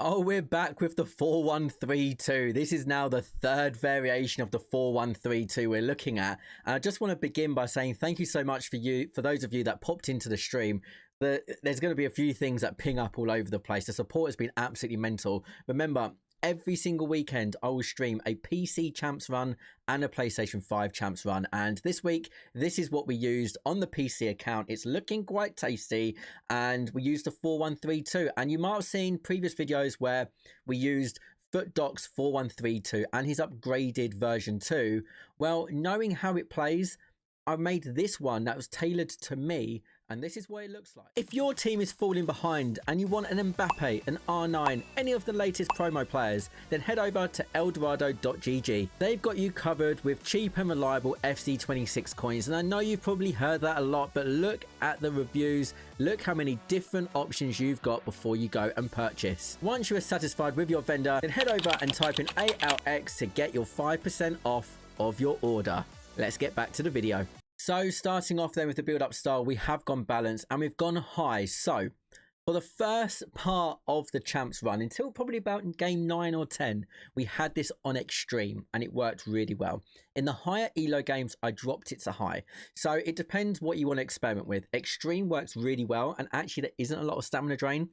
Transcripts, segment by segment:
Oh, we're back with the 4-1-3-2. This is now the third variation of the 4-1-3-2 we're looking at. And I just want to begin by saying thank you so much for those of you that popped into the stream. There's going to be a few things that ping up all over the place. The support has been absolutely mental. Remember, every single weekend I will stream a PC Champs run and a PlayStation 5 Champs run, and this week this is what we used on the PC account. It's looking quite tasty, and we used the 4-1-3-2, and you might have seen previous videos where we used Footdoc's 4-1-3-2 and his upgraded version 2. Well, knowing how it plays, I made this one that was tailored to me, and this is what it looks like. If your team is falling behind and you want an Mbappe, an R9, any of the latest promo players, then head over to eldorado.gg. They've got you covered with cheap and reliable FC26 coins, and I know you've probably heard that a lot, but look at the reviews, look how many different options you've got before you go and purchase. Once you are satisfied with your vendor, then head over and type in ALX to get your 5% off of your order. Let's get back to the video. So starting off then with the build-up style, we have gone balanced and we've gone high. So for the first part of the champs run, until probably about game 9 or 10, we had this on extreme and it worked really well. In the higher elo games, I dropped it to high. So it depends what you want to experiment with. Extreme works really well, and actually there isn't a lot of stamina drain.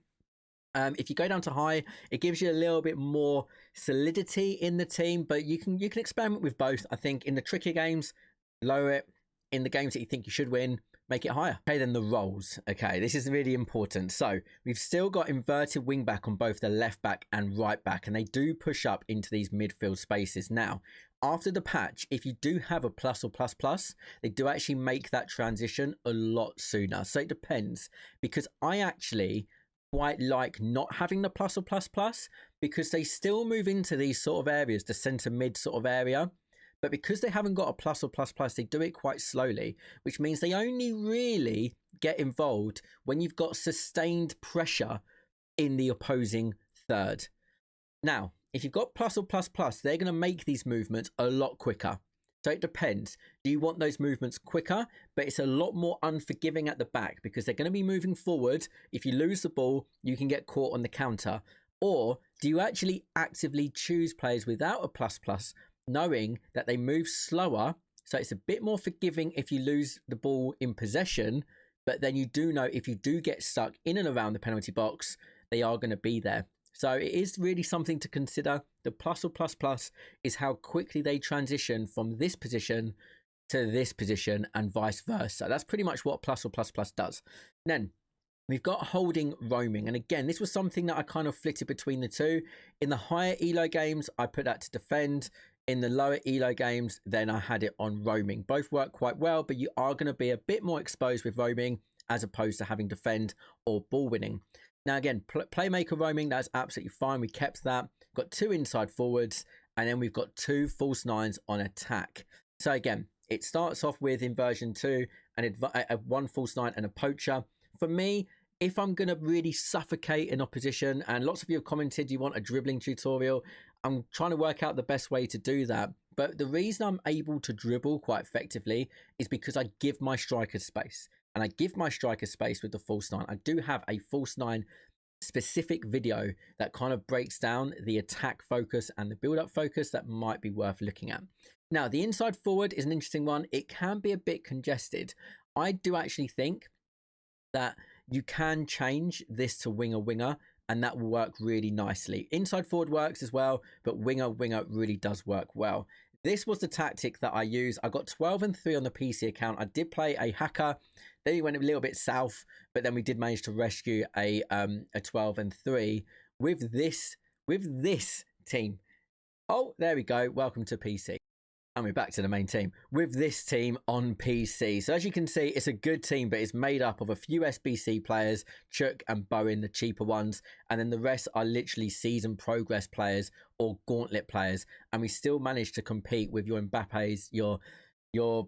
If you go down to high, it gives you a little bit more solidity in the team, but you can experiment with both. I think in the trickier games, lower it. In the games that you think you should win, make it higher. Okay, then the roles. Okay, this is really important. So we've still got inverted wing back on both the left back and right back, and they do push up into these midfield spaces. Now, after the patch, if you do have a plus or plus plus, they do actually make that transition a lot sooner. So it depends, because I actually quite like not having the plus or plus plus, because they still move into these sort of areas, the centre mid sort of area. But because they haven't got a plus or plus plus, they do it quite slowly, which means they only really get involved when you've got sustained pressure in the opposing third. Now, if you've got plus or plus plus, they're going to make these movements a lot quicker. So it depends. Do you want those movements quicker? But it's a lot more unforgiving at the back, because they're going to be moving forward. If you lose the ball, you can get caught on the counter. Or do you actually actively choose players without a plus plus, knowing that they move slower, so it's a bit more forgiving if you lose the ball in possession, but then you do know if you do get stuck in and around the penalty box, they are going to be there. So it is really something to consider. The plus or plus plus is how quickly they transition from this position to this position and vice versa. That's pretty much what plus or plus plus does. Then we've got holding roaming. And again, this was something that I kind of flitted between the two. In the higher elo games, I put that to defend. In the lower elo games, then I had it on roaming. Both work quite well, but you are going to be a bit more exposed with roaming as opposed to having defend or ball winning. Now again, playmaker roaming, that's absolutely fine. We kept that. Got 2 inside forwards, and then we've got 2 false 9s on attack. So again, it starts off with inversion 2 and 1 false 9 and a poacher. For me, if I'm going to really suffocate an opposition, and lots of you have commented you want a dribbling tutorial, I'm trying to work out the best way to do that. But the reason I'm able to dribble quite effectively is because I give my strikers space. And I give my strikers space with the false 9. I do have a false 9 specific video that kind of breaks down the attack focus and the build-up focus that might be worth looking at. Now, the inside forward is an interesting one. It can be a bit congested. I do actually think that you can change this to winger, and that will work really nicely. Inside forward works as well, but winger really does work well. This was the tactic that I used. I got 12 and 3 on the PC account. I did play a hacker. Then we went a little bit south, but then we did manage to rescue a 12 and 3 with this team. Oh, there we go. Welcome to PC. And we're back to the main team with this team on PC. So as you can see, it's a good team, but it's made up of a few SBC players, Chuck and Bowen, the cheaper ones. And then the rest are literally season progress players or gauntlet players. And we still managed to compete with your Mbappes, your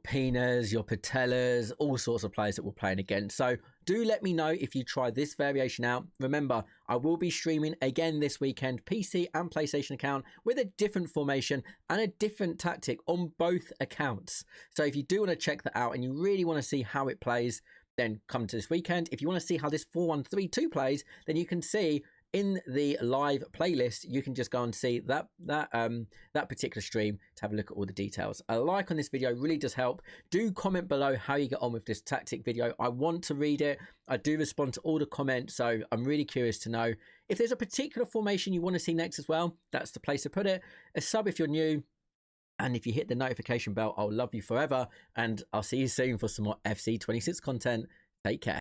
Pinas, your Patellas, all sorts of players that we're playing against. So do let me know if you try this variation out. Remember, I will be streaming again this weekend, PC and PlayStation account, with a different formation and a different tactic on both accounts. So if you do want to check that out and you really want to see how it plays, then come to this weekend. If you want to see how this 4-1-3-2 plays, then you can see in the live playlist, you can just go and see that particular stream to have a look at all the details. A like on this video really does help. Do comment below how you get on with this tactic video. I want to read it. I do respond to all the comments, so I'm really curious to know if there's a particular formation you want to see next as well. That's the place to put it. A sub if you're new. And if you hit the notification bell, I'll love you forever. And I'll see you soon for some more FC26 content. Take care.